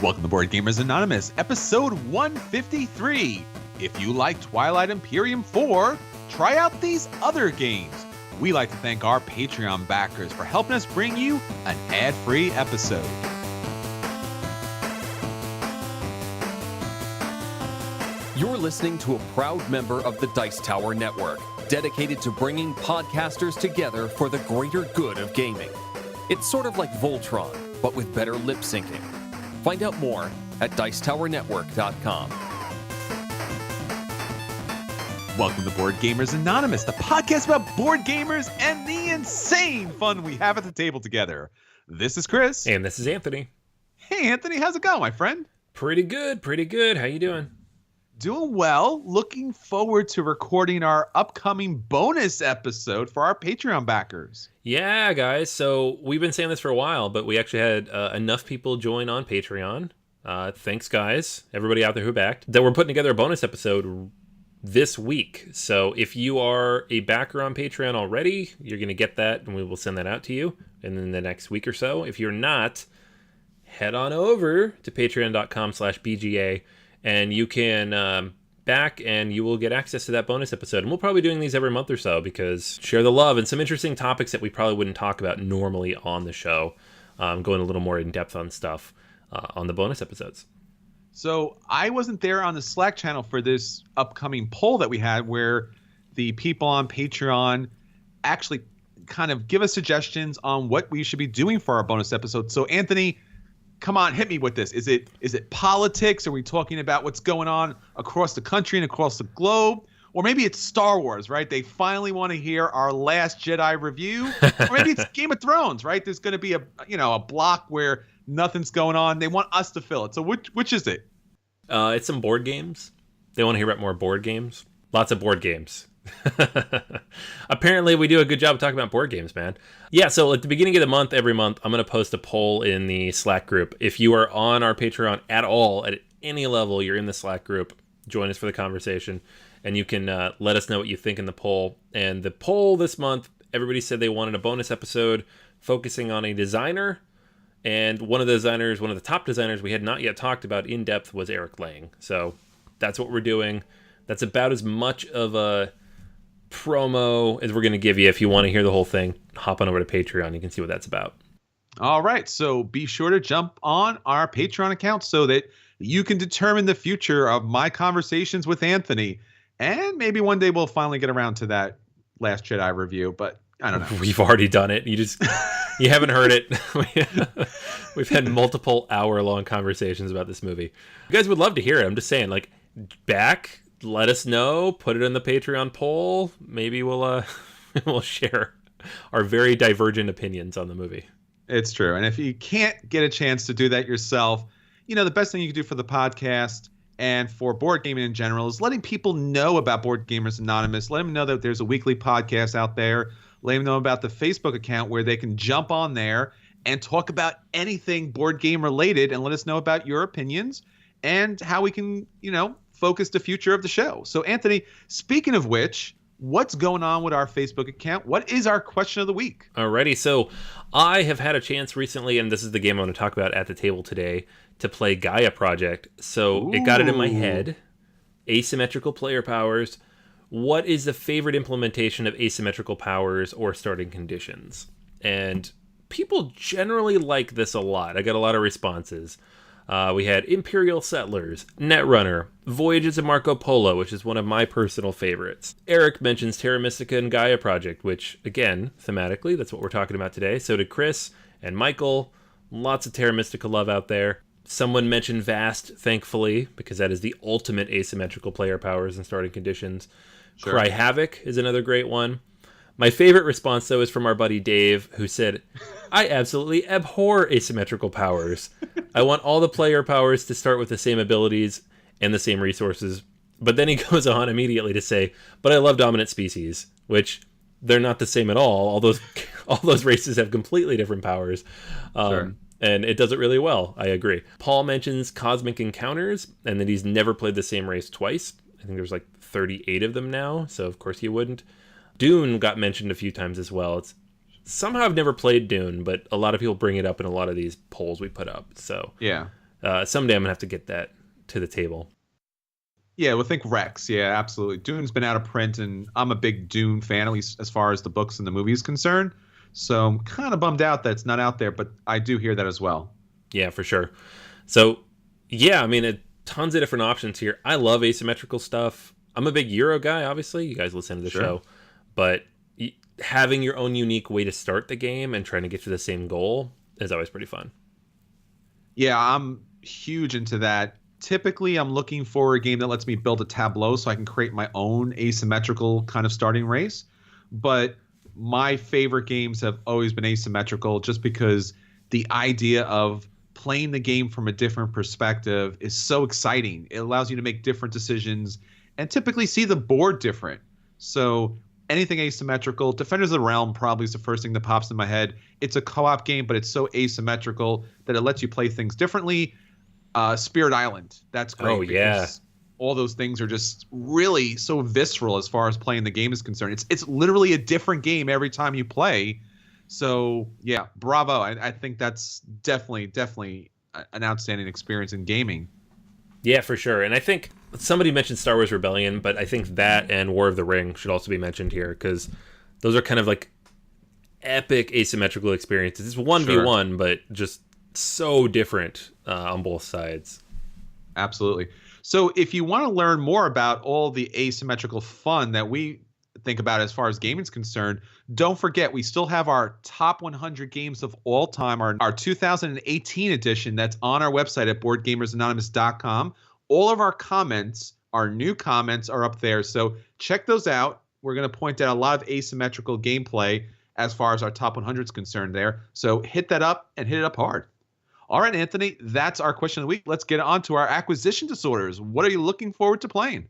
Welcome to Board Gamers Anonymous, episode 153. If you like Twilight Imperium 4, try out these other games. We like to thank our Patreon backers for helping us bring you an ad-free episode. You're listening to a proud member of the Dice Tower Network, dedicated to bringing podcasters together for the greater good of gaming. It's sort of like Voltron, but with better lip syncing. Find out more at Dicetowernetwork.com. Welcome to Board Gamers Anonymous, the podcast about board gamers and the insane fun we have at the table together. This is Chris. And this is Anthony. Hey, Anthony, how's it going, my friend? Pretty good. How you doing? Doing well. Looking forward to recording our upcoming bonus episode for our Patreon backers. Yeah, guys. So we've been saying this for a while, but we actually had enough people join on Patreon. Thanks, guys. Everybody out there who backed. That we're putting together a bonus episode this week. So if you are a backer on Patreon already, you're going to get that, and we will send that out to you in the next week or so. If you're not, head on over to patreon.com/BGA. And you can back, and you will get access to that bonus episode. And we'll probably be doing these every month or so, because share the love and some interesting topics that we probably wouldn't talk about normally on the show. Going a little more in depth on stuff on the bonus episodes. So I wasn't there on the Slack channel for this upcoming poll that we had, where the people on Patreon actually kind of give us suggestions on what we should be doing for our bonus episode. So Anthony, come on, hit me with this. Is it politics? Are we talking about what's going on across the country and across the globe? Or maybe it's Star Wars, right? They finally want to hear our Last Jedi review. Or maybe it's Game of Thrones, right? There's going to be a block where nothing's going on. They want us to fill it. So which is it? It's some board games. They want to hear about more board games. Lots of board games. Apparently we do a good job of talking about board games, man. Yeah, so at the beginning of the month, every month, I'm going to post a poll in the Slack group. If you are on our Patreon at all, at any level, you're in the Slack group, join us for the conversation, and you can let us know what you think in the poll. And the poll this month, everybody said they wanted a bonus episode focusing on a designer, and one of the top designers we had not yet talked about in depth was Eric Lang. So that's what we're doing. That's about as much of a promo as we're going to give you. If you want to hear the whole thing, hop on over to Patreon. You can see what that's about. All right. So be sure to jump on our Patreon account so that you can determine the future of my conversations with Anthony. And maybe one day we'll finally get around to that Last Jedi review, but I don't know. We've already done it. You haven't heard it. We've had multiple hour-long conversations about this movie. You guys would love to hear it. I'm just saying, back, let us know, put it in the Patreon poll. Maybe we'll share our very divergent opinions on the movie. It's true. And if you can't get a chance to do that yourself, the best thing you can do for the podcast and for board gaming in general is letting people know about Board Gamers Anonymous. Let them know that there's a weekly podcast out there. Let them know about the Facebook account where they can jump on there and talk about anything board game related, and let us know about your opinions and how we can, focus the future of the show. So Anthony, speaking of which, what's going on with our Facebook account? What is our question of the week? Alrighty, so I have had a chance recently, and this is the game I want to talk about at the table today, to play Gaia Project. So It got it in my head. Asymmetrical player powers. What is the favorite implementation of asymmetrical powers or starting conditions? And people generally like this a lot. I got a lot of responses. We had Imperial Settlers, Netrunner, Voyages of Marco Polo, which is one of my personal favorites. Eric mentions Terra Mystica and Gaia Project, which, again, thematically, that's what we're talking about today. So did Chris and Michael. Lots of Terra Mystica love out there. Someone mentioned Vast, thankfully, because that is the ultimate asymmetrical player powers and starting conditions. Sure. Cry Havoc is another great one. My favorite response, though, is from our buddy Dave, who said, I absolutely abhor asymmetrical powers. I want all the player powers to start with the same abilities and the same resources. But then he goes on immediately to say, but I love dominant species, which they're not the same at all. All those races have completely different powers. Sure. And it does it really well. I agree. Paul mentions Cosmic Encounters, and that he's never played the same race twice. I think there's 38 of them now, so of course he wouldn't. Dune got mentioned a few times as well. It's somehow I've never played Dune, but a lot of people bring it up in a lot of these polls we put up. So yeah, Someday I'm gonna have to get that to the table. Yeah, well, think Rex. Yeah, absolutely. Dune's been out of print, and I'm a big Dune fan, at least as far as the books and the movies concerned. So I'm kind of bummed out that it's not out there, but I do hear that as well. Yeah, for sure. So, yeah, I mean, tons of different options here. I love asymmetrical stuff. I'm a big Euro guy, obviously. You guys listen to the show. But having your own unique way to start the game and trying to get to the same goal is always pretty fun. Yeah, I'm huge into that. Typically, I'm looking for a game that lets me build a tableau so I can create my own asymmetrical kind of starting race. But my favorite games have always been asymmetrical just because the idea of playing the game from a different perspective is so exciting. It allows you to make different decisions and typically see the board different. So anything asymmetrical, Defenders of the Realm probably is the first thing that pops in my head. It's a co-op game, but it's so asymmetrical that it lets you play things differently. Spirit Island, that's great. Oh, yeah. All those things are just really so visceral as far as playing the game is concerned. It's literally a different game every time you play. So, yeah, bravo. I think that's definitely an outstanding experience in gaming. Yeah, for sure. And I think somebody mentioned Star Wars Rebellion, but I think that and War of the Ring should also be mentioned here because those are kind of like epic asymmetrical experiences. It's 1v1, but just so different on both sides. Absolutely. So if you want to learn more about all the asymmetrical fun that we think about as far as gaming is concerned, don't forget we still have our top 100 games of all time, our 2018 edition that's on our website at boardgamersanonymous.com. All of our comments, our new comments are up there. So check those out. We're going to point out a lot of asymmetrical gameplay as far as our top 100 is concerned there. So hit that up and hit it up hard. All right, Anthony, that's our question of the week. Let's get on to our acquisition disorders. What are you looking forward to playing?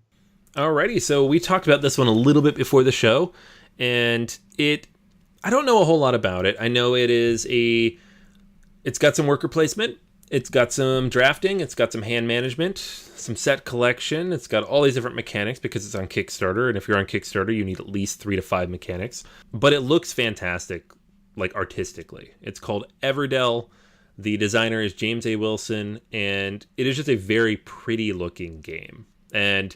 Alrighty, so we talked about this one a little bit before the show, and I don't know a whole lot about it. I know it's got some worker placement, it's got some drafting, it's got some hand management, some set collection, it's got all these different mechanics because it's on Kickstarter, and if you're on Kickstarter, you need at least 3 to 5 mechanics. But it looks fantastic, like artistically. It's called Everdell. The designer is James A. Wilson, and it is just a very pretty looking game. And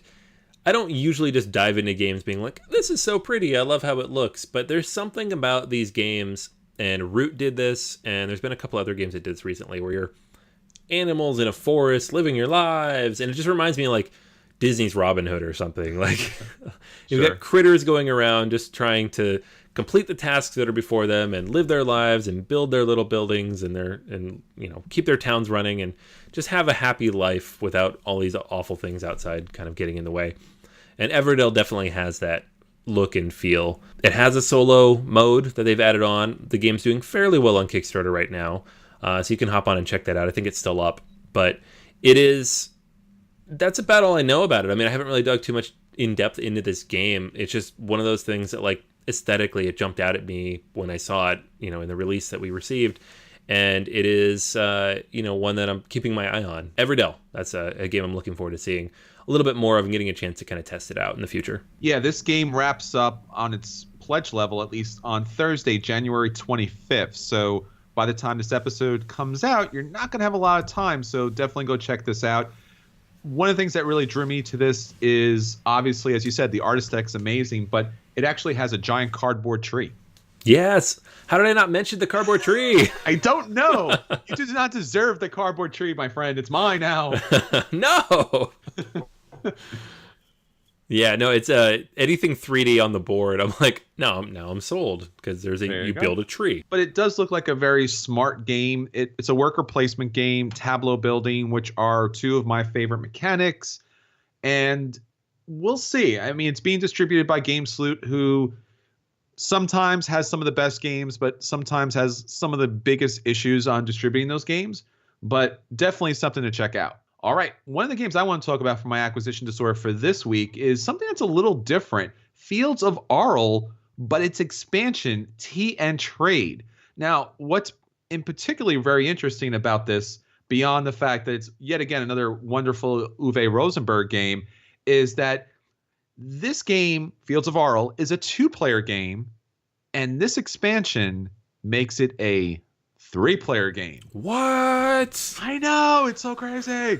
I don't usually just dive into games being like, this is so pretty, I love how it looks. But there's something about these games, and Root did this, and there's been a couple other games that did this recently, where you're animals in a forest living your lives. And it just reminds me of like Disney's Robin Hood or something. Like you've got critters going around just trying to complete the tasks that are before them and live their lives and build their little buildings and keep their towns running and just have a happy life without all these awful things outside kind of getting in the way. And Everdell definitely has that look and feel. It has a solo mode that they've added on. The game's doing fairly well on Kickstarter right now, so you can hop on and check that out. I think it's still up, but that's about all I know about it. I mean, I haven't really dug too much in depth into this game. It's just one of those things that, like, aesthetically it jumped out at me when I saw it, in the release that we received, and it is one that I'm keeping my eye on. Everdell, that's a game I'm looking forward to seeing a little bit more of and getting a chance to kind of test it out in the future. Yeah, this game wraps up on its pledge level at least on Thursday, January 25th. So by the time this episode comes out, you're not going to have a lot of time, so definitely go check this out. One of the things that really drew me to this is, obviously, as you said, the art aesthetic's amazing, but it actually has a giant cardboard tree. Yes. How did I not mention the cardboard tree? I don't know. You do not deserve the cardboard tree, my friend. It's mine now. No. Yeah, no, it's anything 3D on the board. I'm like, no, now I'm sold because you build a tree. But it does look like a very smart game. It's a worker placement game, tableau building, which are two of my favorite mechanics. And we'll see. I mean, it's being distributed by GameSloot, who sometimes has some of the best games, but sometimes has some of the biggest issues on distributing those games. But definitely something to check out. All right, one of the games I want to talk about for my acquisition disorder for this week is something that's a little different. Fields of Arle, but its expansion, Tea and Trade. Now, what's in particularly very interesting about this, beyond the fact that it's yet again another wonderful Uwe Rosenberg game, is that this game, Fields of Arle, is a 2-player game, and this expansion makes it a 3-player game. What? I know, it's so crazy.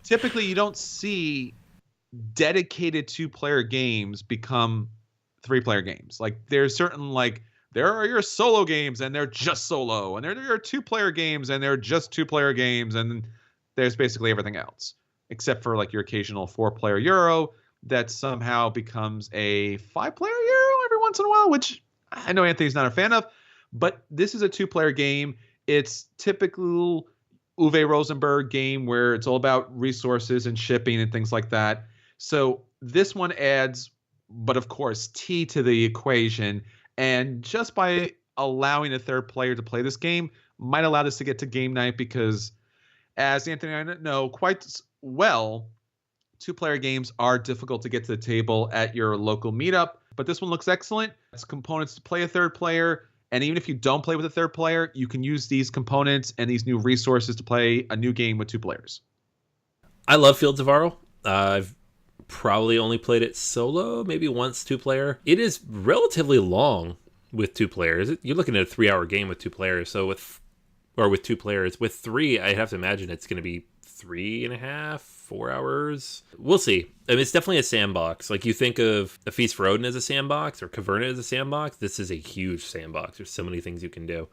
Typically, you don't see dedicated 2-player games become 3-player games. Like there's certain there are your solo games and they're just solo, and there are 2-player games and they're just 2-player games, and there's basically everything else except for your occasional 4-player Euro that somehow becomes a 5-player Euro every once in a while, which I know Anthony's not a fan of. But this is a 2-player game. It's typical Uwe Rosenberg game where it's all about resources and shipping and things like that. So this one adds, but of course, T to the equation. And just by allowing a third player to play this game might allow this to get to game night, because as Anthony and I know quite well, 2-player games are difficult to get to the table at your local meetup. But this one looks excellent. It's components to play a third player. And even if you don't play with a third player, you can use these components and these new resources to play a new game with 2 players. I love Fields of Arle. I've probably only played it solo, maybe once 2-player. It is relatively long with 2 players. You're looking at a 3-hour game with 2 players. So with 2 players. With 3, I have to imagine it's going to be 3.5, 4 hours. We'll see. I mean, it's definitely a sandbox. Like you think of A Feast for Odin as a sandbox or Caverna as a sandbox. This is a huge sandbox. There's so many things you can do.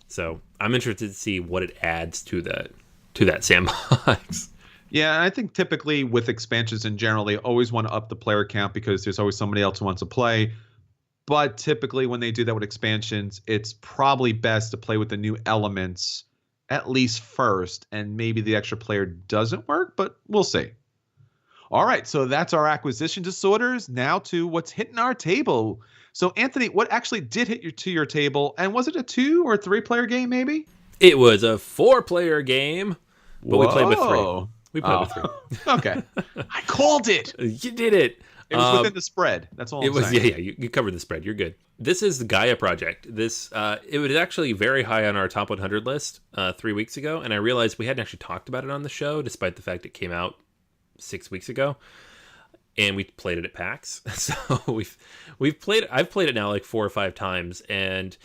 So I'm interested to see what it adds to that sandbox. Yeah, and I think typically with expansions in general, they always want to up the player count because there's always somebody else who wants to play. But typically when they do that with expansions, it's probably best to play with the new elements at least first, and maybe the extra player doesn't work, but we'll see. All right, so that's our acquisition disorders. Now to what's hitting our table. So Anthony, what actually did hit your table, and was it a 2 or 3-player game maybe? It was a 4-player game, but we played with 3. We played with 3. Okay. I called it. You did it. It was within the spread. That's all I'm saying. Yeah, you covered the spread. You're good. This is the Gaia project. It was actually very high on our top 100 list 3 weeks ago, and I realized we hadn't actually talked about it on the show, despite the fact it came out 6 weeks ago, and we played it at PAX. So I've played it now like 4 or 5 times, and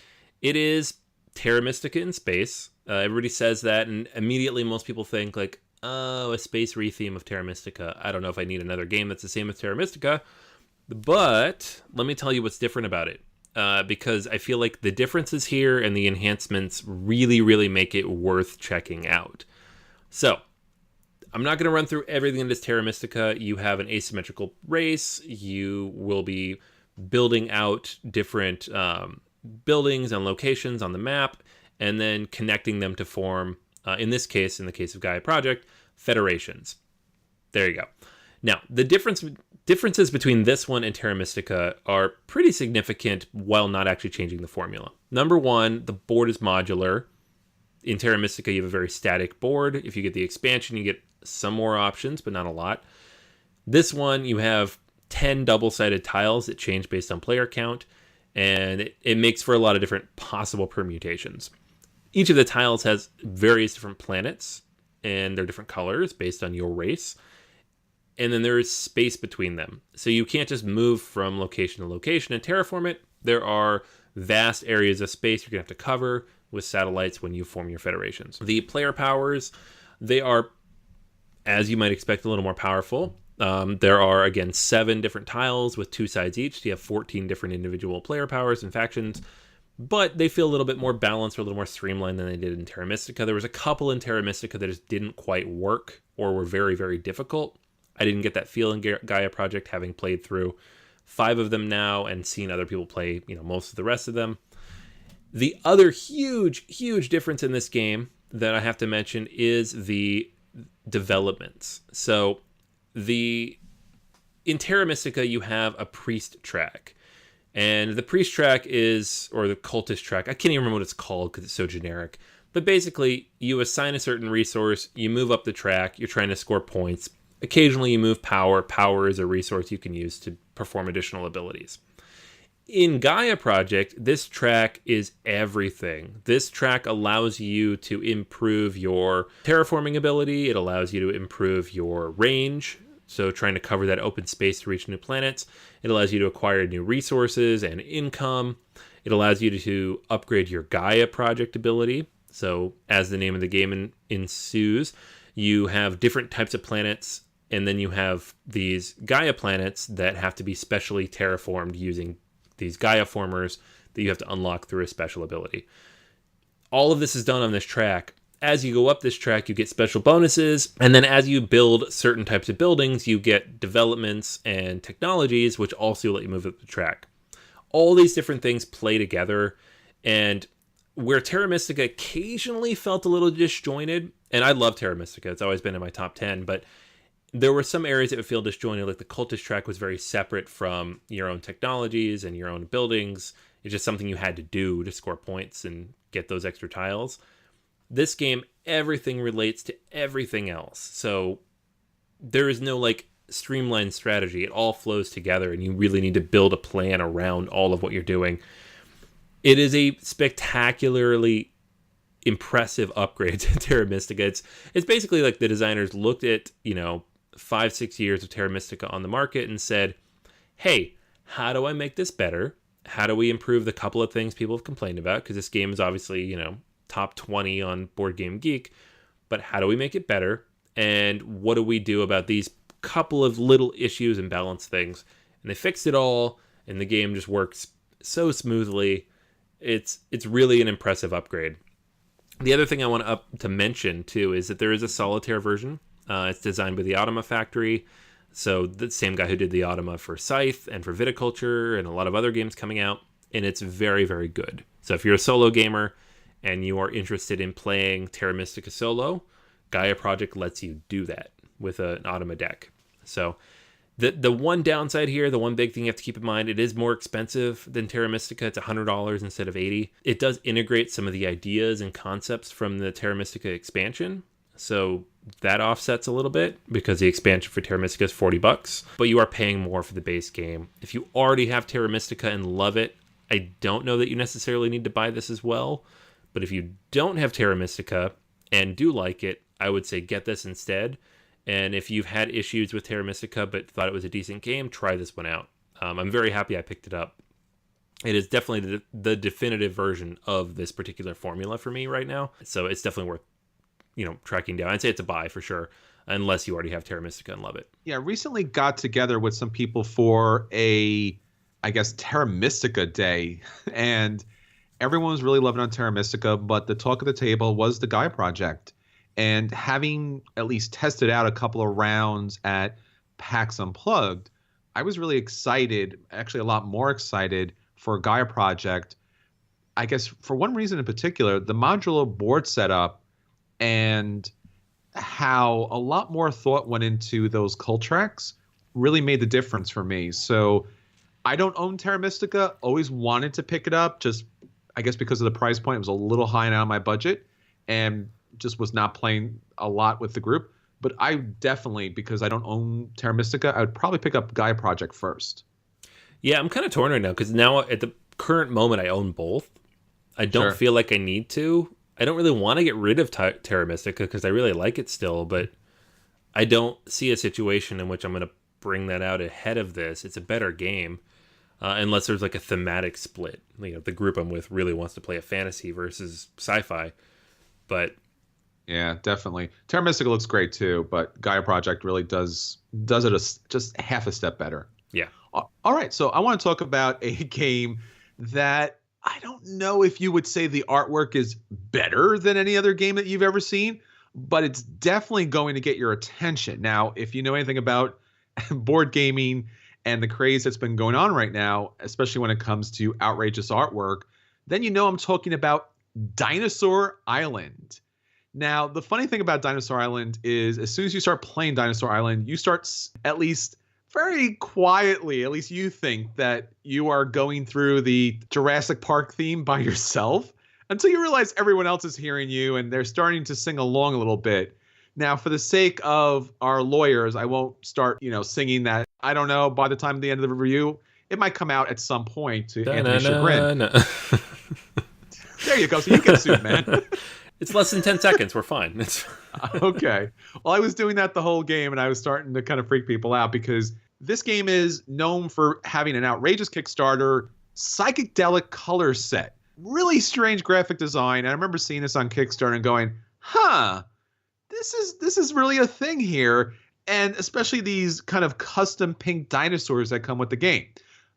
it is Terra Mystica in space. Everybody says that, and immediately most people think like, oh, a space retheme of Terra Mystica. I don't know if I need another game that's the same as Terra Mystica, but let me tell you what's different about it. Because I feel like the differences here and the enhancements really, really make it worth checking out. So, I'm not going to run through everything that is Terra Mystica. You have an asymmetrical race. You will be building out different buildings and locations on the map, and then connecting them to form, in the case of Gaia Project, federations. There you go. Now, the differences between this one and Terra Mystica are pretty significant while not actually changing the formula. Number one, the board is modular. In Terra Mystica, you have a very static board. If you get the expansion, you get some more options, but not a lot. This one, you have 10 double-sided tiles that change based on player count, and it makes for a lot of different possible permutations. Each of the tiles has various different planets, and they're different colors based on your race. And then there is space between them. So you can't just move from location to location and terraform it. There are vast areas of space you're going to have to cover with satellites when you form your federations. The player powers, they are, as you might expect, a little more powerful. There are, again, 7 different tiles with 2 sides each. So you have 14 different individual player powers and factions. But they feel a little bit more balanced or a little more streamlined than they did in Terra Mystica. There was a couple in Terra Mystica that just didn't quite work or were very, very difficult. I didn't get that feel in Gaia Project, having played through 5 of them now and seen other people play, most of the rest of them. The other huge, huge difference in this game that I have to mention is the developments. So in Terra Mystica, you have a priest track. And the priest track or the cultist track, I can't even remember what it's called because it's so generic. But basically, you assign a certain resource, you move up the track, you're trying to score points. Occasionally you move power. Power is a resource you can use to perform additional abilities. In Gaia Project, this track is everything. This track allows you to improve your terraforming ability. It allows you to improve your range. So trying to cover that open space to reach new planets. It allows you to acquire new resources and income. It allows you to upgrade your Gaia project ability. So as the name of the game ensues, you have different types of planets, and then you have these Gaia planets that have to be specially terraformed using these Gaia formers that you have to unlock through a special ability. All of this is done on this track. As you go up this track, you get special bonuses, and then as you build certain types of buildings, you get developments and technologies, which also let you move up the track. All these different things play together, and where Terra Mystica occasionally felt a little disjointed, and I love Terra Mystica, it's always been in my top 10, but there were some areas that would feel disjointed, like the cultist track was very separate from your own technologies and your own buildings. It's just something you had to do to score points and get those extra tiles. This game, everything relates to everything else. So there is no like streamlined strategy. It all flows together, and you really need to build a plan around all of what you're doing. It is a spectacularly impressive upgrade to Terra Mystica. It's basically like the designers looked at, 5-6 years of Terra Mystica on the market and said, hey, how do I make this better? How do we improve the couple of things people have complained about? Because this game is obviously, top 20 on Board Game Geek. But how do we make it better? And what do we do about these couple of little issues and balance things? And they fixed it all, and the game just works so smoothly. It's really an impressive upgrade. The other thing I want to mention, too, is that there is a solitaire version. It's designed by the Automa Factory. So the same guy who did the Automa for Scythe and for Viticulture and a lot of other games coming out. And it's very, very good. So if you're a solo gamer and you are interested in playing Terra Mystica solo, Gaia Project lets you do that with an Automa deck. So the one downside here, the one big thing you have to keep in mind, it is more expensive than Terra Mystica. It's $100 instead of $80. It does integrate some of the ideas and concepts from the Terra Mystica expansion. So that offsets a little bit because the expansion for Terra Mystica is $40, but you are paying more for the base game. If you already have Terra Mystica and love it, I don't know that you necessarily need to buy this as well. But if you don't have Terra Mystica and do like it, I would say get this instead. And if you've had issues with Terra Mystica but thought it was a decent game, try this one out. I'm very happy I picked it up. It is definitely the definitive version of this particular formula for me right now. So it's definitely worth tracking down. I'd say it's a buy for sure, unless you already have Terra Mystica and love it. Yeah, recently got together with some people for Terra Mystica Day, and everyone was really loving on Terra Mystica, but the talk of the table was the Gaia Project. And having at least tested out a couple of rounds at PAX Unplugged, I was really excited, actually a lot more excited for Gaia Project. I guess for one reason in particular, the modular board setup and how a lot more thought went into those cult tracks really made the difference for me. So I don't own Terra Mystica, always wanted to pick it up, just I guess because of the price point. It was a little high now on my budget and just was not playing a lot with the group. But I definitely, because I don't own Terra Mystica, I would probably pick up Gaia Project first. Yeah, I'm kind of torn right now because now at the current moment I own both. I don't feel like I need to. I don't really want to get rid of Terra Mystica because I really like it still, but I don't see a situation in which I'm going to bring that out ahead of this. It's a better game, unless there's like a thematic split. The group I'm with really wants to play a fantasy versus sci-fi, but yeah, definitely. Terra Mystica looks great too, but Gaia Project really does it just half a step better. Yeah. All right, so I want to talk about a game that I don't know if you would say the artwork is better than any other game that you've ever seen, but it's definitely going to get your attention. Now, if you know anything about board gaming and the craze that's been going on right now, especially when it comes to outrageous artwork, then I'm talking about Dinosaur Island. Now, the funny thing about Dinosaur Island is as soon as you start playing Dinosaur Island, you start at least very quietly, at least you think that you are going through the Jurassic Park theme by yourself until you realize everyone else is hearing you and they're starting to sing along a little bit. Now, for the sake of our lawyers, I won't start, singing that. I don't know, by the time of the end of the review, it might come out at some point to Anthony's chagrin. There you go. So you get sued, man. It's less than 10 seconds. We're fine. Okay. Well, I was doing that the whole game, and I was starting to kind of freak people out because this game is known for having an outrageous Kickstarter, psychedelic color set, really strange graphic design. And I remember seeing this on Kickstarter and going, huh, this is really a thing here. And especially these kind of custom pink dinosaurs that come with the game.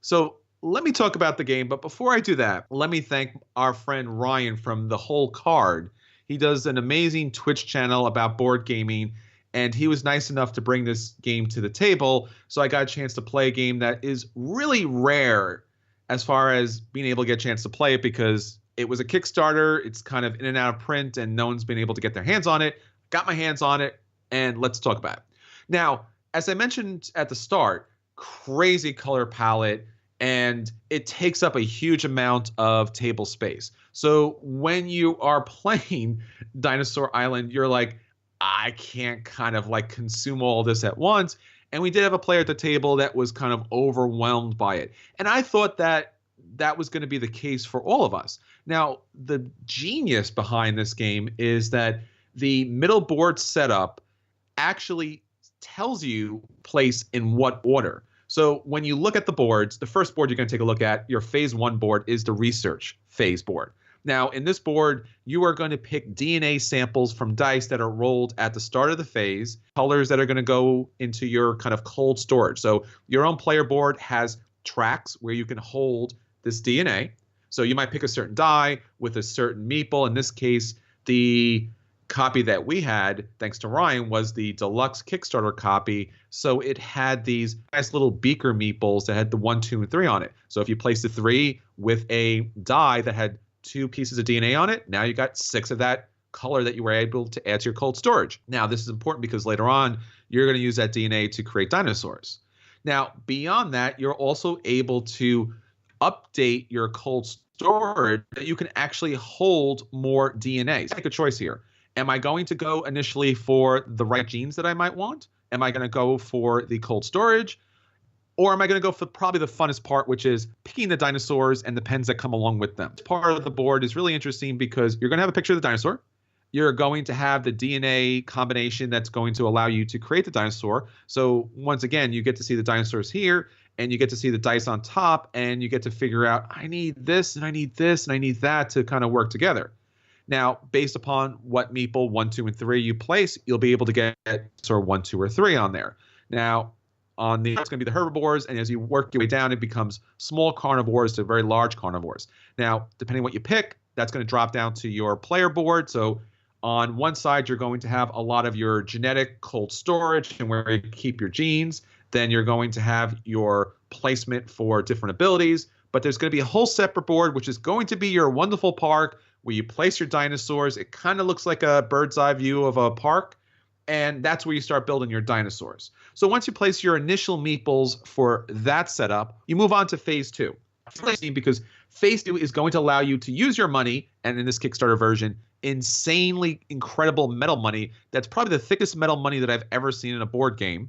So let me talk about the game. But before I do that, let me thank our friend Ryan from The Whole Card. He does an amazing Twitch channel about board gaming, and he was nice enough to bring this game to the table. So I got a chance to play a game that is really rare as far as being able to get a chance to play it because it was a Kickstarter. It's kind of in and out of print, and no one's been able to get their hands on it. Got my hands on it, and let's talk about it. Now, as I mentioned at the start, crazy color palette, and it takes up a huge amount of table space. So when you are playing Dinosaur Island, you're like, I can't kind of like consume all this at once. And we did have a player at the table that was kind of overwhelmed by it. And I thought that that was going to be the case for all of us. Now, the genius behind this game is that the middle board setup actually tells you place in what order. So when you look at the boards, the first board you're going to take a look at, your phase 1 board, is the research phase board. Now, in this board, you are going to pick DNA samples from dice that are rolled at the start of the phase, colors that are going to go into your kind of cold storage. So your own player board has tracks where you can hold this DNA. So you might pick a certain die with a certain meeple. In this case, the copy that we had, thanks to Ryan, was the deluxe Kickstarter copy. So it had these nice little beaker meeples that had the 1, 2, and 3 on it. So if you placed the 3 with a die that had 2 pieces of DNA on it, now you got 6 of that color that you were able to add to your cold storage. Now, this is important because later on, you're going to use that DNA to create dinosaurs. Now, beyond that, you're also able to update your cold storage that you can actually hold more DNA. So make a choice here. Am I going to go initially for the right genes that I might want? Am I going to go for the cold storage? Or am I going to go for probably the funnest part, which is picking the dinosaurs and the pens that come along with them? Part of the board is really interesting because you're going to have a picture of the dinosaur. You're going to have the DNA combination that's going to allow you to create the dinosaur. So once again, you get to see the dinosaurs here, and you get to see the dice on top, and you get to figure out, I need this, and I need this, and I need that to kind of work together. Now, based upon what meeple 1, 2, and 3 you place, you'll be able to get sort of 1, 2, or 3 on there. Now, on the it's going to be the herbivores, and as you work your way down, it becomes small carnivores to very large carnivores. Now, depending on what you pick, that's going to drop down to your player board. So on one side, you're going to have a lot of your genetic cold storage and where you keep your genes. Then you're going to have your placement for different abilities. But there's going to be a whole separate board, which is going to be your wonderful park where you place your dinosaurs. It kind of looks like a bird's eye view of a park. And that's where you start building your dinosaurs. So once you place your initial meeples for that setup, you move on to phase 2. Because phase 2 is going to allow you to use your money, and in this Kickstarter version, insanely incredible metal money. That's probably the thickest metal money that I've ever seen in a board game.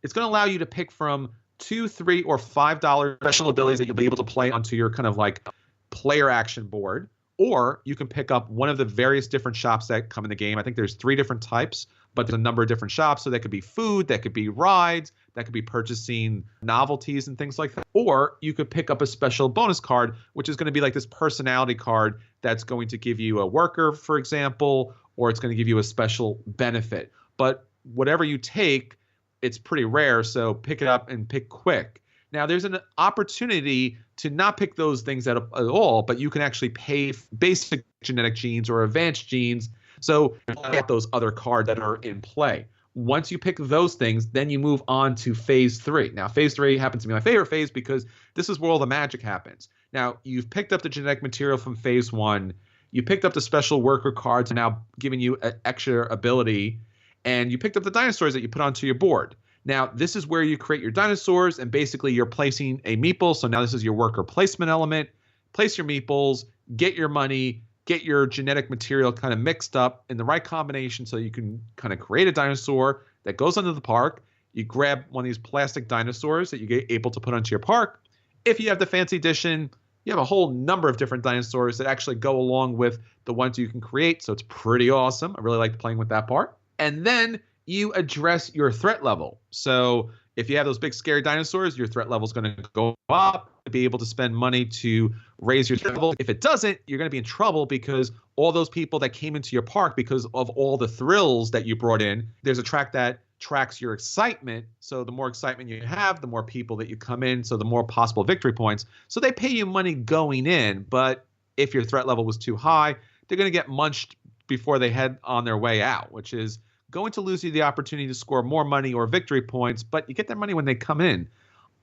It's going to allow you to pick from $2, $3, or $5 special abilities that you'll be able to play onto your kind of like player action board. Or you can pick up one of the various different shops that come in the game. I think there's 3 different types, but there's a number of different shops. So that could be food, that could be rides, that could be purchasing novelties and things like that. Or you could pick up a special bonus card, which is going to be like this personality card that's going to give you a worker, for example, or it's going to give you a special benefit. But whatever you take, it's pretty rare. So pick it up and pick quick. Now, there's an opportunity to not pick those things at all, but you can actually pay basic genetic genes or advanced genes. So get those other cards that are in play. Once you pick those things, then you move on to phase 3. Now, phase 3 happens to be my favorite phase because this is where all the magic happens. Now, you've picked up the genetic material from phase 1. You picked up the special worker cards, now giving you an extra ability. And you picked up the dinosaurs that you put onto your board. Now, this is where you create your dinosaurs, and basically you're placing a meeple. So now this is your worker placement element. Place your meeples, get your money, get your genetic material kind of mixed up in the right combination so you can kind of create a dinosaur that goes onto the park. You grab one of these plastic dinosaurs that you get able to put onto your park. If you have the fancy edition, You have a whole number of different dinosaurs that actually go along with the ones you can create. So it's pretty awesome. I really like playing with that part. And then you address your threat level. So if you have those big scary dinosaurs, your threat level is going to go up to be able to spend money to raise your threat level. If it doesn't, you're going to be in trouble because all those people that came into your park because of all the thrills that you brought in, there's a track that tracks your excitement. So the more excitement you have, the more people that you come in, so the more possible victory points. So they pay you money going in, but if your threat level was too high, they're going to get munched before they head on their way out, which is going to lose you the opportunity to score more money or victory points, but you get their money when they come in.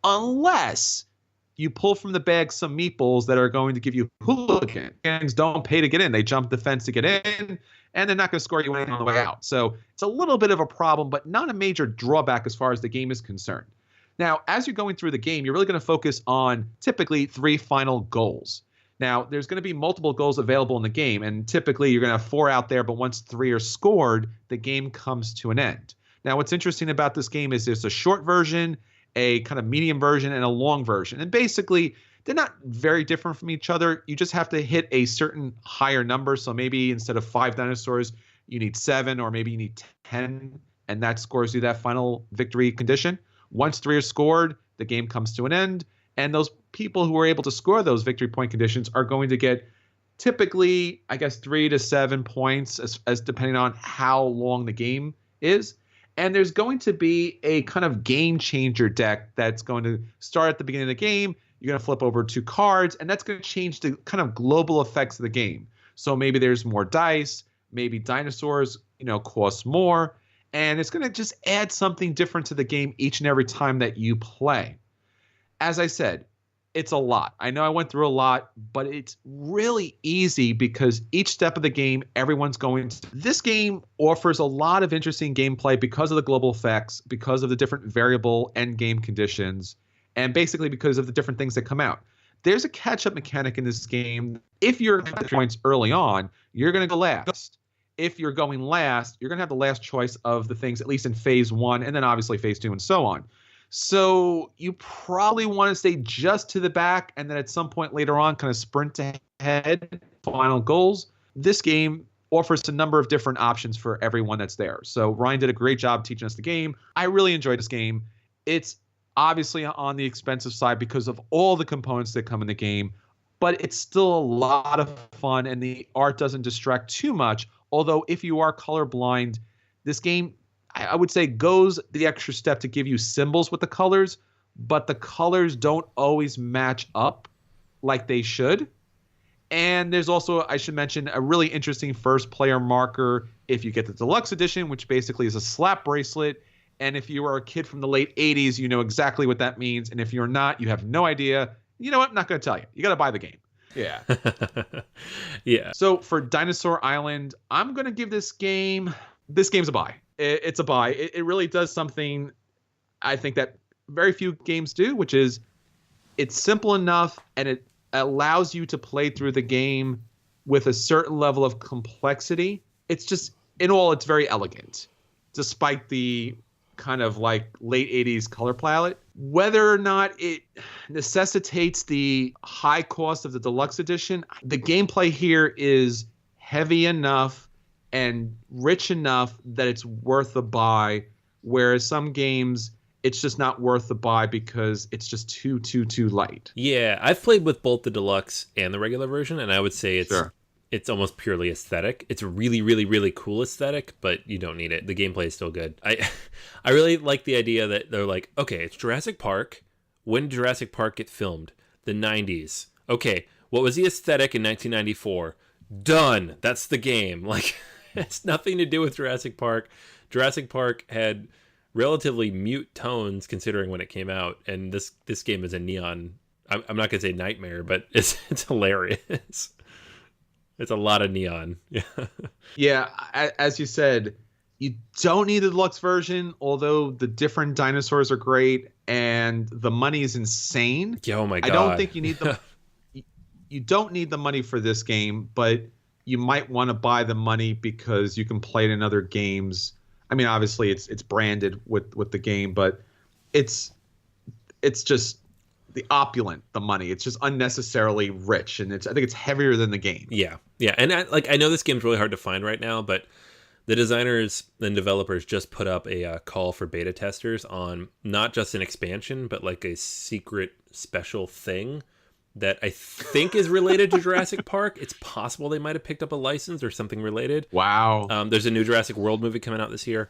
Unless you pull from the bag some meeples that are going to give you hooligans. Don't pay to get in. They jump the fence to get in, and they're not going to score you anything on the way out. So it's a little bit of a problem, but not a major drawback as far as the game is concerned. Now, as you're going through the game, you're really going to focus on typically 3 final goals. Now, there's going to be multiple goals available in the game, and typically you're going to have 4 out there, but once 3 are scored, the game comes to an end. Now, what's interesting about this game is there's a short version, a kind of medium version, and a long version. And basically, they're not very different from each other. You just have to hit a certain higher number. So maybe instead of 5 dinosaurs, you need 7, or maybe you need 10, and that scores you that final victory condition. Once 3 are scored, the game comes to an end. And those people who are able to score those victory point conditions are going to get typically, I guess, 3 to 7 points as depending on how long the game is. And there's going to be a kind of game changer deck that's going to start at the beginning of the game. You're going to flip over 2 cards, and that's going to change the kind of global effects of the game. So maybe there's more dice, maybe dinosaurs, cost more, and it's going to just add something different to the game each and every time that you play. As I said, it's a lot. I know I went through a lot, but it's really easy because each step of the game, everyone's going to. This game offers a lot of interesting gameplay because of the global effects, because of the different variable end game conditions, and basically because of the different things that come out. There's a catch-up mechanic in this game. If you're at points early on, you're going to go last. If you're going last, you're going to have the last choice of the things, at least in phase 1, and then obviously phase 2 and so on. So you probably want to stay just to the back and then at some point later on kind of sprint ahead, final goals. This game offers a number of different options for everyone that's there. So Ryan did a great job teaching us the game. I really enjoyed this game. It's obviously on the expensive side because of all the components that come in the game, but it's still a lot of fun and the art doesn't distract too much. Although if you are colorblind, this game, I would say, goes the extra step to give you symbols with the colors, but the colors don't always match up like they should. And there's also, I should mention, a really interesting first player marker if you get the deluxe edition, which basically is a slap bracelet. And if you are a kid from the late 80s, you know exactly what that means. And if you're not, you have no idea. You know what? I'm not going to tell you. You got to buy the game. Yeah. Yeah. So for Dinosaur Island, I'm going to give this game's a buy. It's a buy. It really does something I think that very few games do, which is it's simple enough and it allows you to play through the game with a certain level of complexity. It's just, in all, it's very elegant, despite the kind of like late 80s color palette. Whether or not it necessitates the high cost of the deluxe edition, the gameplay here is heavy enough and rich enough that it's worth a buy, whereas some games it's just not worth the buy because it's just too light. Yeah, I've played with both the deluxe and the regular version, and I would say it's almost purely aesthetic. It's a really, really, really cool aesthetic, but you don't need it. The gameplay is still good. I really like the idea that they're like, okay, it's Jurassic Park. When did Jurassic Park get filmed? The 90s. Okay, what was the aesthetic in 1994? Done. That's the game. Like, it's nothing to do with Jurassic Park. Jurassic Park had relatively mute tones considering when it came out, and this game is a neon. I'm not gonna say nightmare, but it's hilarious. It's a lot of neon. Yeah. Yeah, as you said, you don't need the deluxe version, although the different dinosaurs are great and the money is insane. Yeah, oh my god. I don't think you need the you don't need the money for this game, but you might want to buy the money because you can play it in other games. I mean, obviously it's branded with the game, but it's just the opulent, the money. It's just unnecessarily rich, and I think it's heavier than the game. Yeah, and I know this game's really hard to find right now, but the designers and developers just put up a call for beta testers on not just an expansion, but like a secret special thing that I think is related to Jurassic Park. It's possible they might have picked up a license or something related. Wow. There's a new Jurassic World movie coming out this year,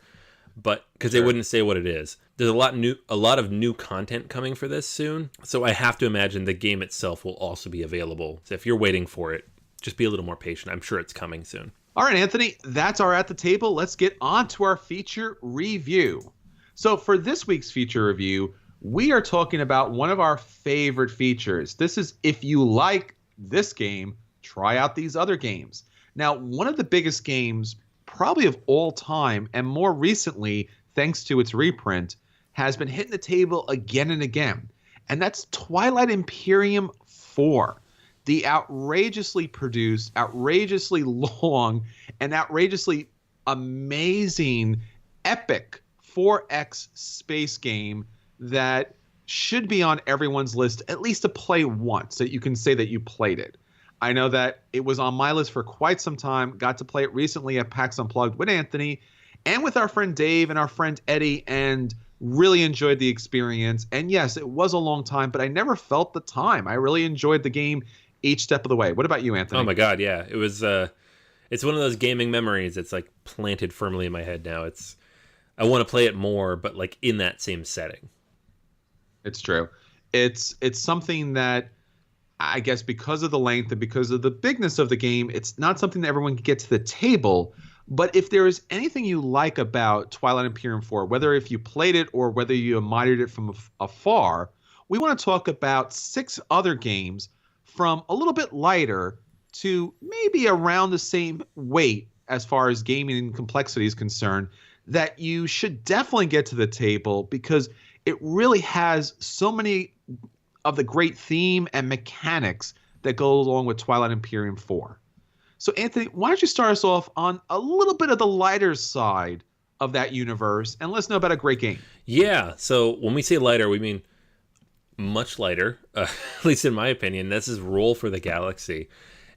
but because they wouldn't say what it is. There's a lot of new content coming for this soon, so I have to imagine the game itself will also be available. So if you're waiting for it, just be a little more patient. I'm sure it's coming soon. All right, Anthony, that's our At the Table. Let's get on to our feature review. So for this week's feature review, we are talking about one of our favorite features. This is, if you like this game, try out these other games. Now, one of the biggest games probably of all time, and more recently, thanks to its reprint, has been hitting the table again and again. And that's Twilight Imperium 4. The outrageously produced, outrageously long, and outrageously amazing, epic 4X space game that should be on everyone's list, at least to play once, so that you can say that you played it. I know that it was on my list for quite some time, got to play it recently at PAX Unplugged with Anthony and with our friend Dave and our friend Eddie, and really enjoyed the experience. And yes, it was a long time, but I never felt the time. I really enjoyed the game each step of the way. What about you, Anthony? Oh my God, yeah. It was, it's one of those gaming memories that's like planted firmly in my head now. I want to play it more, but like in that same setting. It's true. It's something that I guess because of the length and because of the bigness of the game, it's not something that everyone can get to the table. But if there is anything you like about Twilight Imperium 4, whether if you played it or whether you admired it from afar, we want to talk about 6 other games from a little bit lighter to maybe around the same weight as far as gaming and complexity is concerned that you should definitely get to the table, because it really has so many of the great theme and mechanics that go along with Twilight Imperium 4. So, Anthony, why don't you start us off on a little bit of the lighter side of that universe, and let us know about a great game. Yeah, so when we say lighter, we mean much lighter, at least in my opinion. This is Roll for the Galaxy.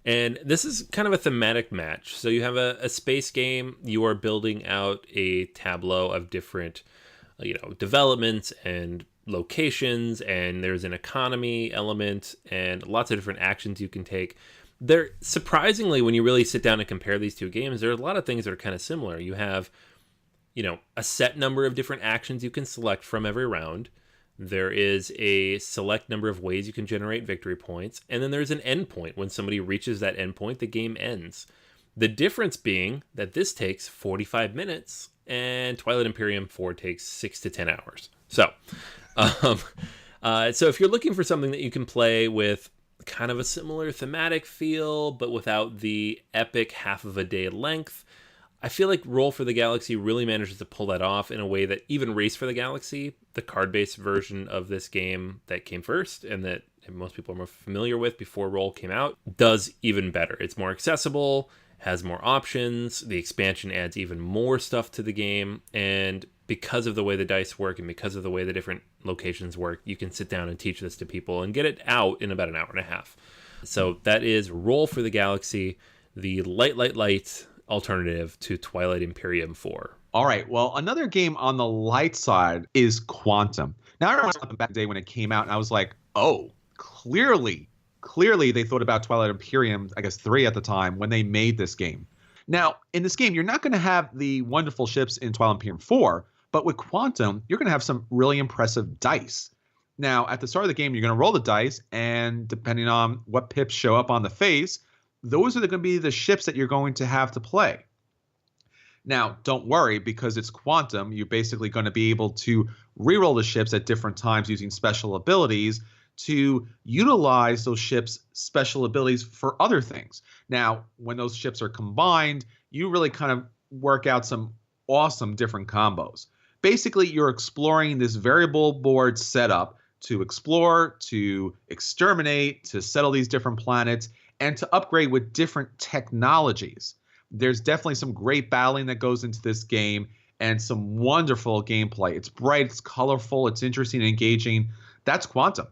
And this is kind of a thematic match. So you have a space game. You are building out a tableau of different developments and locations, and there's an economy element and lots of different actions you can take. They're surprisingly, when you really sit down and compare these two games, there are a lot of things that are kind of similar. You have, a set number of different actions you can select from every round. There is a select number of ways you can generate victory points, and then there's an end point. When somebody reaches that end point, the game ends. The difference being that this takes 45 minutes, and Twilight Imperium 4 takes 6 to 10 hours. So if you're looking for something that you can play with kind of a similar thematic feel, but without the epic half of a day length, I feel like Roll for the Galaxy really manages to pull that off in a way that even Race for the Galaxy, the card-based version of this game that came first and that most people are more familiar with before Roll came out, does even better. It's more accessible, has more options, the expansion adds even more stuff to the game, and because of the way the dice work and because of the way the different locations work, you can sit down and teach this to people and get it out in about an hour and a half. So that is Roll for the Galaxy, the light alternative to Twilight Imperium 4. All right. Well, another game on the light side is Quantum. Now, I remember back in the day when it came out, and I was like, oh, clearly they thought about Twilight Imperium, I guess 3 at the time, when they made this game. Now, in this game, you're not going to have the wonderful ships in Twilight Imperium 4, but with Quantum, you're going to have some really impressive dice. Now, at the start of the game, you're going to roll the dice, and depending on what pips show up on the face, those are going to be the ships that you're going to have to play. Now, don't worry, because it's Quantum, you're basically going to be able to reroll the ships at different times using special abilities to utilize those ships' special abilities for other things. Now, when those ships are combined, you really kind of work out some awesome different combos. Basically, you're exploring this variable board setup to explore, to exterminate, to settle these different planets, and to upgrade with different technologies. There's definitely some great battling that goes into this game and some wonderful gameplay. It's bright, it's colorful, it's interesting and engaging. That's Quantum.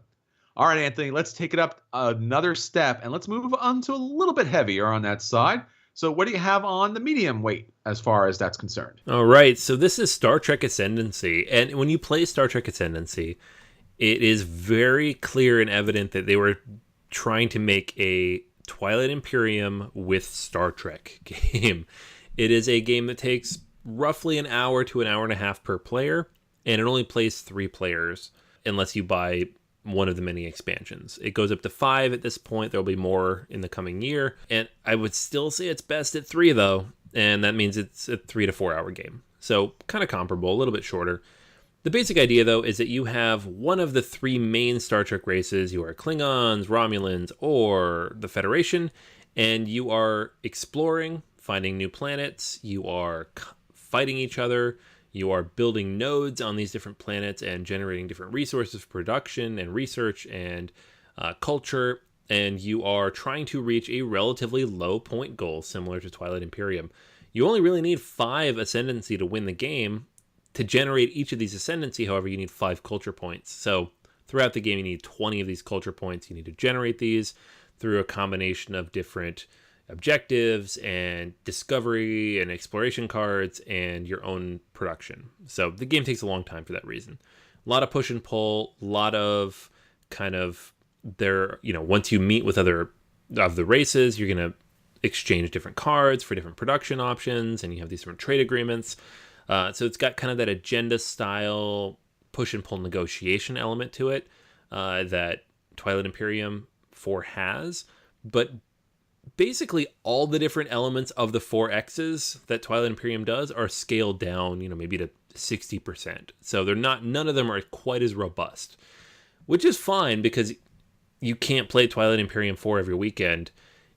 All right, Anthony, let's take it up another step and let's move on to a little bit heavier on that side. So what do you have on the medium weight as far as that's concerned? All right, so this is Star Trek Ascendancy. And when you play Star Trek Ascendancy, it is very clear and evident that they were trying to make a Twilight Imperium with Star Trek game. It is a game that takes roughly an hour to an hour and a half per player, and it only plays 3 players unless you buy one of the many expansions. It goes up to 5 at this point. There'll be more in the coming year, and I would still say it's best at 3 though, and that means it's a 3 to 4 hour game. So kind of comparable, a little bit shorter. The basic idea though is that you have one of the 3 main Star Trek races. You are Klingons, Romulans, or the Federation, and you are exploring, finding new planets. You are fighting each other. You are building nodes on these different planets and generating different resources for production and research and culture. And you are trying to reach a relatively low point goal, similar to Twilight Imperium. You only really need 5 Ascendancy to win the game. To generate each of these Ascendancy, however, you need 5 culture points. So throughout the game, you need 20 of these culture points. You need to generate these through a combination of different objectives and discovery and exploration cards and your own production. So the game takes a long time for that reason. A lot of push and pull, a lot of kind of once you meet with other of the races, you're going to exchange different cards for different production options, and you have these different trade agreements. So it's got kind of that agenda style push and pull negotiation element to it that Twilight Imperium 4 has, but basically all the different elements of the 4X's that Twilight Imperium does are scaled down, maybe to 60%. So none of them are quite as robust, which is fine because you can't play Twilight Imperium 4 every weekend.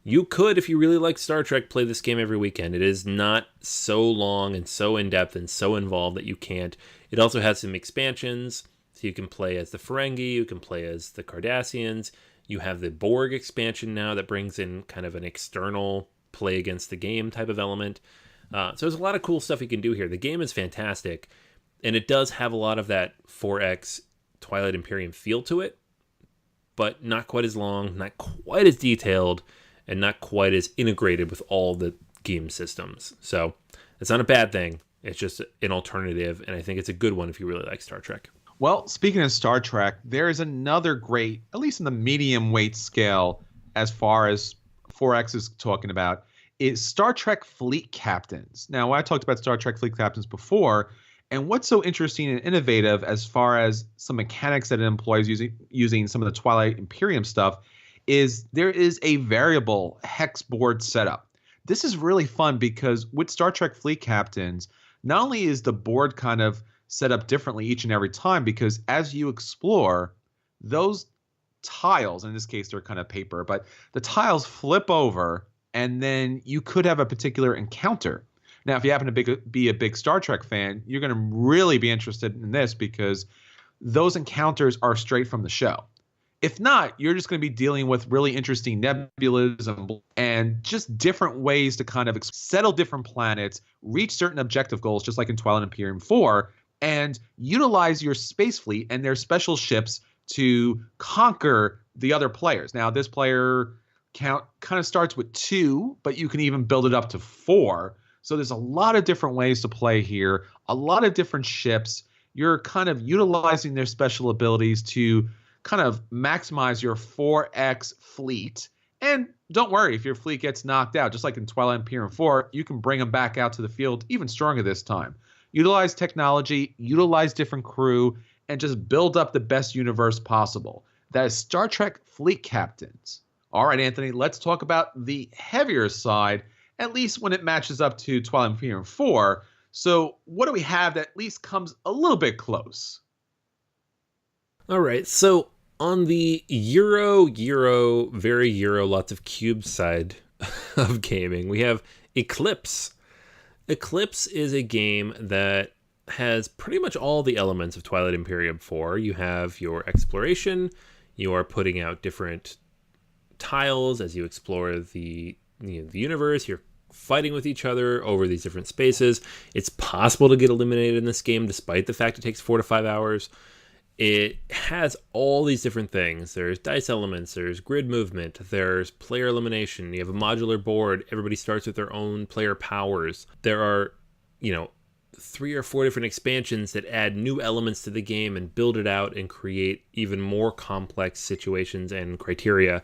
You could, if you really like Star Trek, play this game every weekend. It is not so long and so in-depth and so involved that you can't. It also has some expansions, so you can play as the Ferengi, you can play as the Cardassians. You have the Borg expansion now that brings in kind of an external play against the game type of element. So there's a lot of cool stuff you can do here. The game is fantastic, and it does have a lot of that 4X Twilight Imperium feel to it, but not quite as long, not quite as detailed, and not quite as integrated with all the game systems. So it's not a bad thing. It's just an alternative, and I think it's a good one if you really like Star Trek. Well, speaking of Star Trek, there is another great, at least in the medium weight scale, as far as 4X is talking about, is Star Trek Fleet Captains. Now, I talked about Star Trek Fleet Captains before, and what's so interesting and innovative as far as some mechanics that it employs using some of the Twilight Imperium stuff is there is a variable hex board setup. This is really fun because with Star Trek Fleet Captains, not only is the board kind of set up differently each and every time, because as you explore, those tiles, in this case they're kind of paper, but the tiles flip over and then you could have a particular encounter. Now, if you happen to be a big Star Trek fan, you're going to really be interested in this because those encounters are straight from the show. If not, you're just going to be dealing with really interesting nebulas and just different ways to kind of settle different planets, reach certain objective goals, just like in Twilight Imperium 4, and utilize your space fleet and their special ships to conquer the other players. Now, this player count kind of starts with 2, but you can even build it up to 4. So there's a lot of different ways to play here, a lot of different ships. You're kind of utilizing their special abilities to kind of maximize your 4X fleet. And don't worry, if your fleet gets knocked out, just like in Twilight Imperium 4, you can bring them back out to the field even stronger this time. Utilize technology, utilize different crew, and just build up the best universe possible. That is Star Trek Fleet Captains. All right, Anthony, let's talk about the heavier side, at least when it matches up to Twilight Imperium 4. So what do we have that at least comes a little bit close? All right, so on the very Euro, lots of cube side of gaming, we have Eclipse. Eclipse is a game that has pretty much all the elements of Twilight Imperium 4. You have your exploration, you are putting out different tiles as you explore the universe, you're fighting with each other over these different spaces. It's possible to get eliminated in this game despite the fact it takes 4 to 5 hours. It has all these different things. There's dice elements, there's grid movement, there's player elimination. You have a modular board. Everybody starts with their own player powers. There are, 3 or 4 different expansions that add new elements to the game and build it out and create even more complex situations and criteria.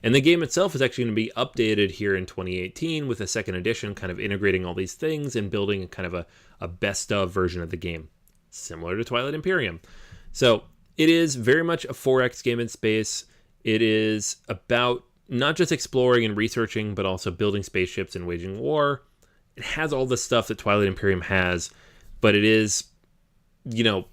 And the game itself is actually going to be updated here in 2018 with a second edition, kind of integrating all these things and building kind of a best of version of the game, similar to Twilight Imperium. So it is very much a 4X game in space. It is about not just exploring and researching, but also building spaceships and waging war. It has all the stuff that Twilight Imperium has, but it is, to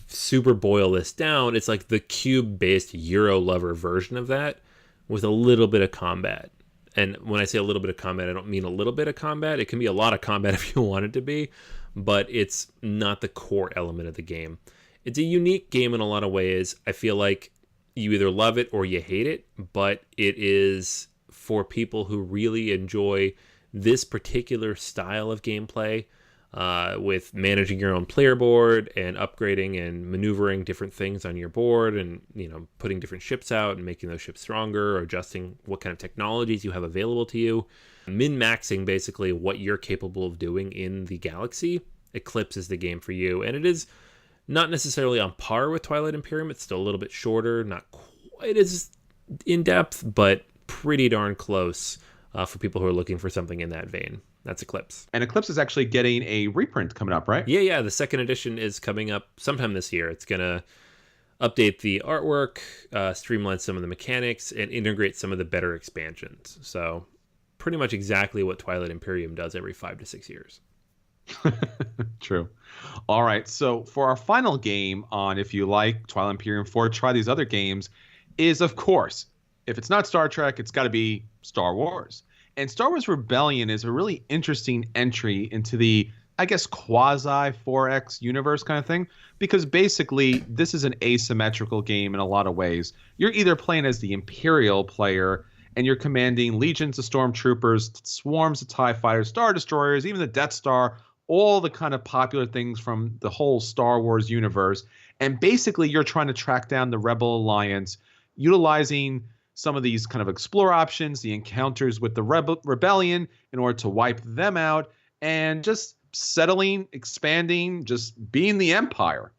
super boil this down, it's like the cube-based Euro lover version of that with a little bit of combat. And when I say a little bit of combat, I don't mean a little bit of combat. It can be a lot of combat if you want it to be, but it's not the core element of the game. It's a unique game in a lot of ways. I feel like you either love it or you hate it, but it is for people who really enjoy this particular style of gameplay, with managing your own player board and upgrading and maneuvering different things on your board and, putting different ships out and making those ships stronger or adjusting what kind of technologies you have available to you. Min-maxing basically what you're capable of doing in the galaxy. Eclipse is the game for you, and it is not necessarily on par with Twilight Imperium. It's still a little bit shorter, not quite as in-depth, but pretty darn close for people who are looking for something in that vein. That's Eclipse. And Eclipse is actually getting a reprint coming up, right? Yeah. The second edition is coming up sometime this year. It's going to update the artwork, streamline some of the mechanics, and integrate some of the better expansions. So pretty much exactly what Twilight Imperium does every 5 to 6 years. True. All right. So for our final game on if you like Twilight Imperium 4, try these other games, is, of course, if it's not Star Trek, it's got to be Star Wars. And Star Wars Rebellion is a really interesting entry into the, I guess, quasi 4X universe kind of thing, because basically this is an asymmetrical game in a lot of ways. You're either playing as the Imperial player and you're commanding legions of stormtroopers, swarms of TIE fighters, Star Destroyers, even the Death Star, all the kind of popular things from the whole Star Wars universe. And basically you're trying to track down the Rebel Alliance, utilizing some of these kind of explore options, the encounters with the rebellion in order to wipe them out, and just settling, expanding, just being the Empire.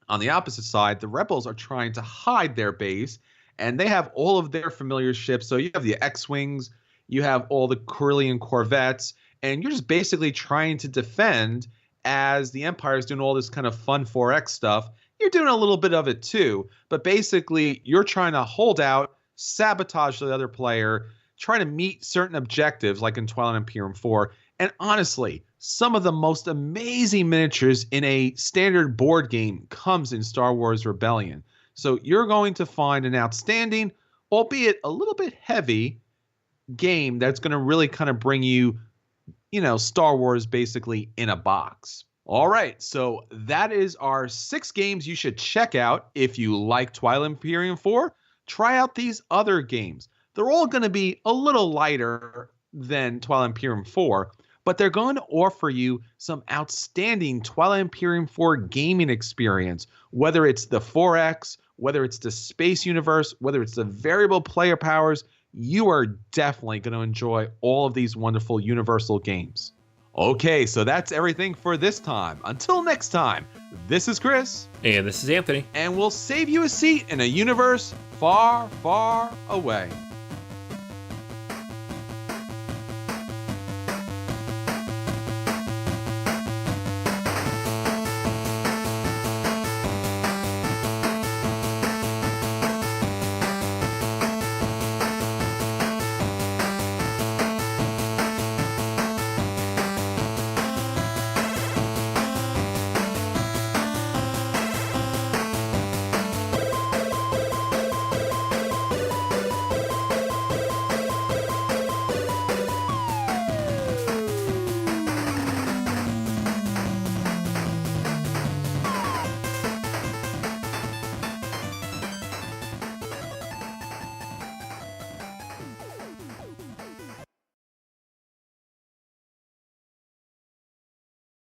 On the opposite side, the rebels are trying to hide their base, and they have all of their familiar ships. So you have the X-Wings, you have all the Corellian corvettes, and you're just basically trying to defend as the Empire is doing all this kind of fun 4X stuff. You're doing a little bit of it too, but basically you're trying to hold out, sabotage the other player, trying to meet certain objectives like in Twilight Imperium 4. And honestly, some of the most amazing miniatures in a standard board game comes in Star Wars Rebellion. So you're going to find an outstanding, albeit a little bit heavy, game that's going to really kind of bring you, Star Wars basically in a box. All right, so that is our 6 games you should check out if you like Twilight Imperium 4. Try out these other games. They're all going to be a little lighter than Twilight Imperium 4, but they're going to offer you some outstanding Twilight Imperium 4 gaming experience, whether it's the 4X, whether it's the space universe, whether it's the variable player powers. You are definitely going to enjoy all of these wonderful universal games. Okay, so that's everything for this time. Until next time, this is Chris. And this is Anthony. And we'll save you a seat in a universe far, far away.